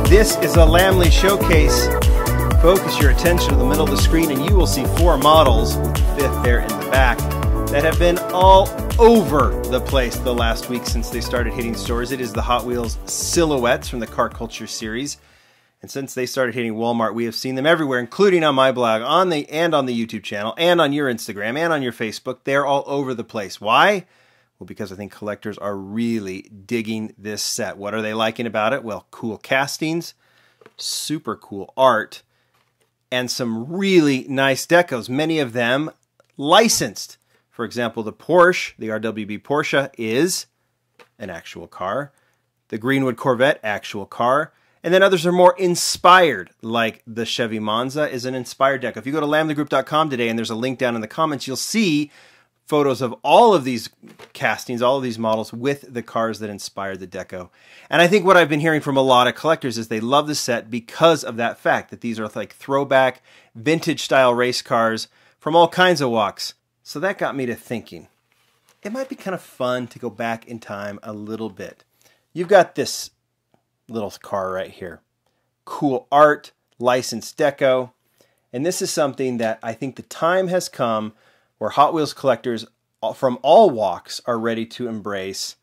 This is a Lamley showcase. Focus your attention to the middle of the screen and you will see 4 models, with the 5th there in the back, that have been all over the place the last week since they started hitting stores. It is the Hot Wheels Silhouettes from the Car Culture series. And since they started hitting Walmart, we have seen them everywhere, including on my blog, on the YouTube channel, and on your Instagram, and on your Facebook. They're all over the place. Why? Well, because I think collectors are really digging this set. What are they liking about it? Well, cool castings, super cool art, and some really nice decos, many of them licensed. For example, the Porsche, the RWB Porsche, is an actual car. The Greenwood Corvette, actual car. And then others are more inspired, like the Chevy Monza is an inspired deco. If you go to lamleygroup.com today, and there's a link down in the comments, you'll see photos of all of these castings, all of these models with the cars that inspired the deco. And I think what I've been hearing from a lot of collectors is they love the set because of that fact that these are like throwback, vintage style race cars from all kinds of walks. So that got me to thinking, it might be kind of fun to go back in time a little bit. You've got this little car right here. Cool art, licensed deco. And this is something that I think the time has come where Hot Wheels collectors from all walks are ready to embrace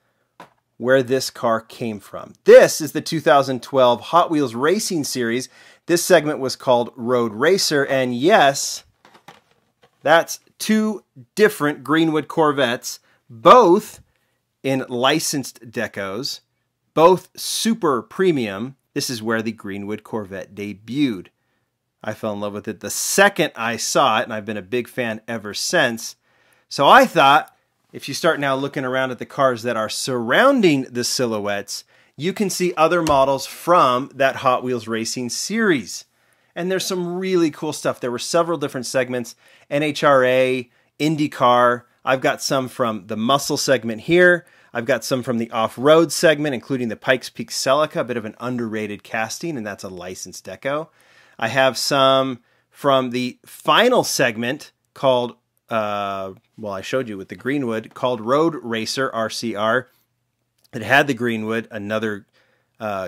where this car came from. This is the 2012 Hot Wheels Racing Series. This segment was called Road Racer, and yes, that's 2 different Greenwood Corvettes, both in licensed decos, both super premium. This is where the Greenwood Corvette debuted. I fell in love with it the second I saw it, and I've been a big fan ever since. So I thought, if you start now looking around at the cars that are surrounding the silhouettes, you can see other models from that Hot Wheels Racing series. And there's some really cool stuff. There were several different segments, NHRA, IndyCar. I've got some from the muscle segment here. I've got some from the off-road segment, including the Pikes Peak Celica, a bit of an underrated casting, and that's a licensed deco. I have some from the final segment called, well, I showed you with the Greenwood, called Road Racer RCR. It had the Greenwood, another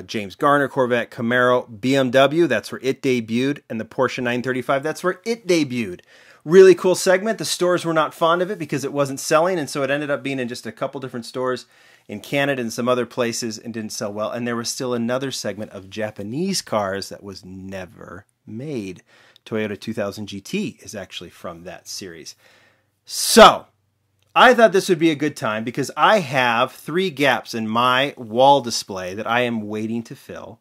James Garner Corvette, Camaro, BMW, that's where it debuted, and the Porsche 935, that's where it debuted. Really cool segment. The stores were not fond of it because it wasn't selling, and so it ended up being in just a couple different stores in Canada and some other places and didn't sell well. And there was still another segment of Japanese cars that was never made. Toyota 2000 GT is actually from that series. So I thought this would be a good time because I have 3 gaps in my wall display that I am waiting to fill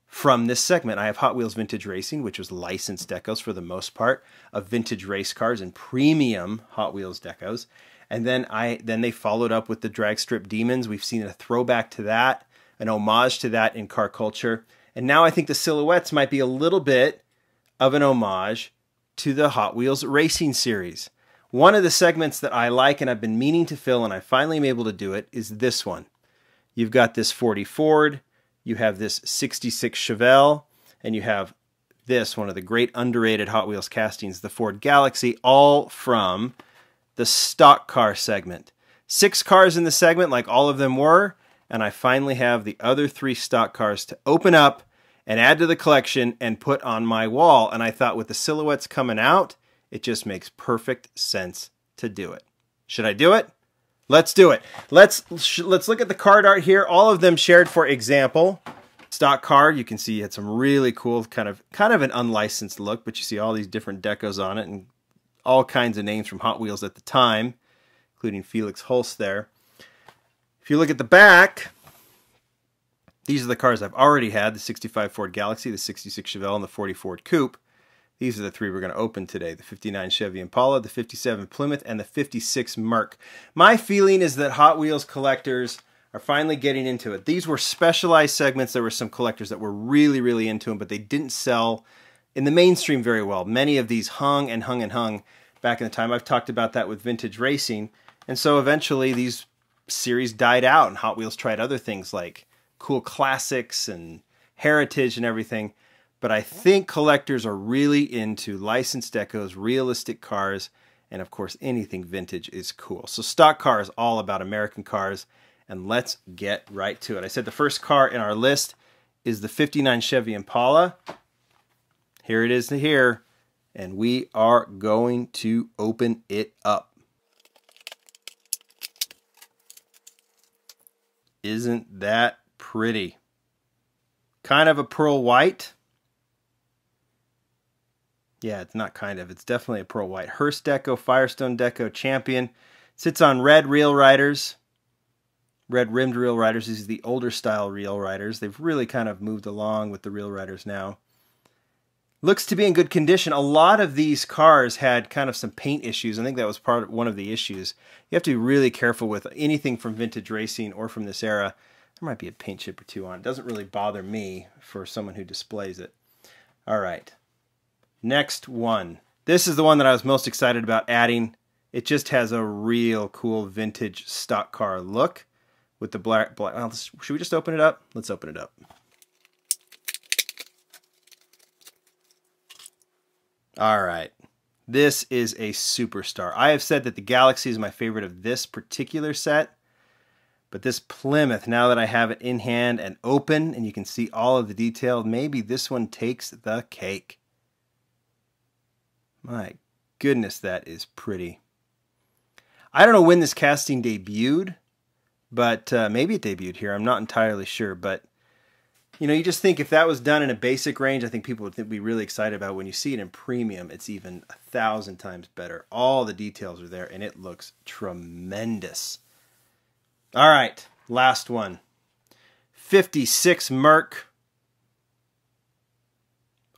from this segment. I have Hot Wheels Vintage Racing, which was licensed decos for the most part of vintage race cars and premium Hot Wheels decos. And then they followed up with the drag strip Demons. We've seen a throwback to that, an homage to that in Car Culture. And now I think the silhouettes might be a little bit of an homage to the Hot Wheels Racing series. One of the segments that I like and I've been meaning to fill, and I finally am able to do it, is this one. You've got this 40 Ford, you have this 66 Chevelle, and you have this, one of the great underrated Hot Wheels castings, the Ford Galaxie, all from the stock car segment. 6 cars in the segment, like all of them were, and I finally have the other 3 stock cars to open up and add to the collection and put on my wall. And I thought with the silhouettes coming out, it just makes perfect sense to do it. Should I do it? Let's do it. Let's look at the card art here. All of them shared, for example, stock car. You can see it had some really cool, kind of an unlicensed look, but you see all these different decos on it and all kinds of names from Hot Wheels at the time, including Felix Holst there. If you look at the back, these are the cars I've already had, the 65 Ford Galaxie, the 66 Chevelle, and the 40 Ford Coupe. These are the three we're going to open today. The 59 Chevy Impala, the 57 Plymouth, and the 56 Merc. My feeling is that Hot Wheels collectors are finally getting into it. These were specialized segments. There were some collectors that were really, really into them, but they didn't sell in the mainstream very well. Many of these hung and hung and hung back in the time. I've talked about that with vintage racing. And so eventually these series died out and Hot Wheels tried other things like cool classics and heritage and everything. But I think collectors are really into licensed decos, realistic cars, and of course anything vintage is cool. So Stock Car is all about American cars, and let's get right to it. I said the first car in our list is the 59 Chevy Impala. Here it is here, and we are going to open it up. Isn't that pretty? Kind of a pearl white. Yeah, it's not kind of. It's definitely a pearl white. Hearst Deco, Firestone Deco, Champion. Sits on red reel riders. Red rimmed reel riders. These are the older style reel riders. They've really kind of moved along with the reel riders now. Looks to be in good condition. A lot of these cars had kind of some paint issues. I think that was one of the issues. You have to be really careful with anything from vintage racing or from this era. There might be a paint chip or two on it. Doesn't really bother me for someone who displays it. All right. Next one. This is the one that I was most excited about adding. It just has a real cool vintage stock car look with the black. Well, should we just open it up? Let's open it up. All right. This is a superstar. I have said that the Galaxie is my favorite of this particular set. But this Plymouth, now that I have it in hand and open and you can see all of the detail, maybe this one takes the cake. My goodness, that is pretty. I don't know when this casting debuted, but maybe it debuted here. I'm not entirely sure, but you know, you just think if that was done in a basic range, I think people would be really excited about it. When you see it in premium, it's even 1,000 times better. All the details are there, and it looks tremendous. All right, last one. 56 Merc.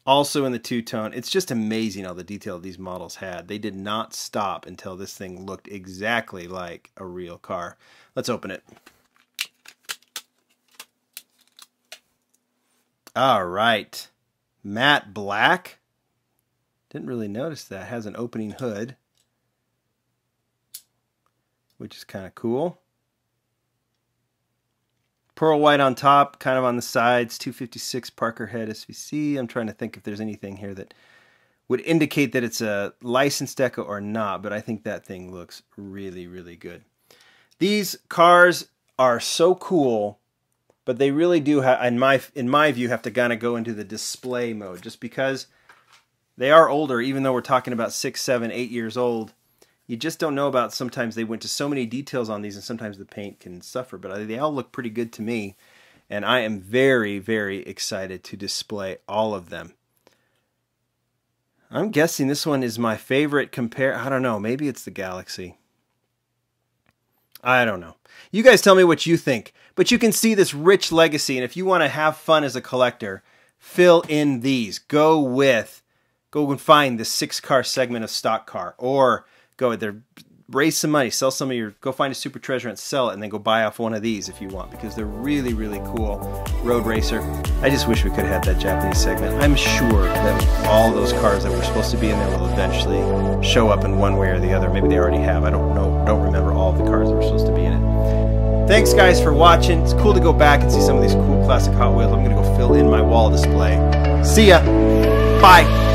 Also in the two-tone. It's just amazing all the detail these models had. They did not stop until this thing looked exactly like a real car. Let's open it. All right. Matte black. Didn't really notice that. Has an opening hood, which is kind of cool. Pearl white on top, kind of on the sides, 256 Parker head SVC. I'm trying to think if there's anything here that would indicate that it's a licensed deco or not, but I think that thing looks really, really good. These cars are so cool, but they really do, in my view, have to kind of go into the display mode, just because they are older, even though we're talking about 6, 7, 8 years old. You just don't know about, sometimes they went to so many details on these and sometimes the paint can suffer, but they all look pretty good to me. And I am very, very excited to display all of them. I'm guessing this one is my favorite I don't know, maybe it's the Galaxie. I don't know. You guys tell me what you think. But you can see this rich legacy, and if you want to have fun as a collector, fill in these. Go and find the 6-car segment of stock car, or go there, raise some money, sell some of your, go find a super treasure and sell it, and then go buy off one of these if you want, because they're really, really cool. Road racer. I just wish we could have had that Japanese segment. I'm sure that all those cars that were supposed to be in there will eventually show up in one way or the other. Maybe they already have. I don't know. Don't remember all of the cars that were supposed to be in it. Thanks, guys, for watching. It's cool to go back and see some of these cool classic Hot Wheels. I'm going to go fill in my wall display. See ya. Bye.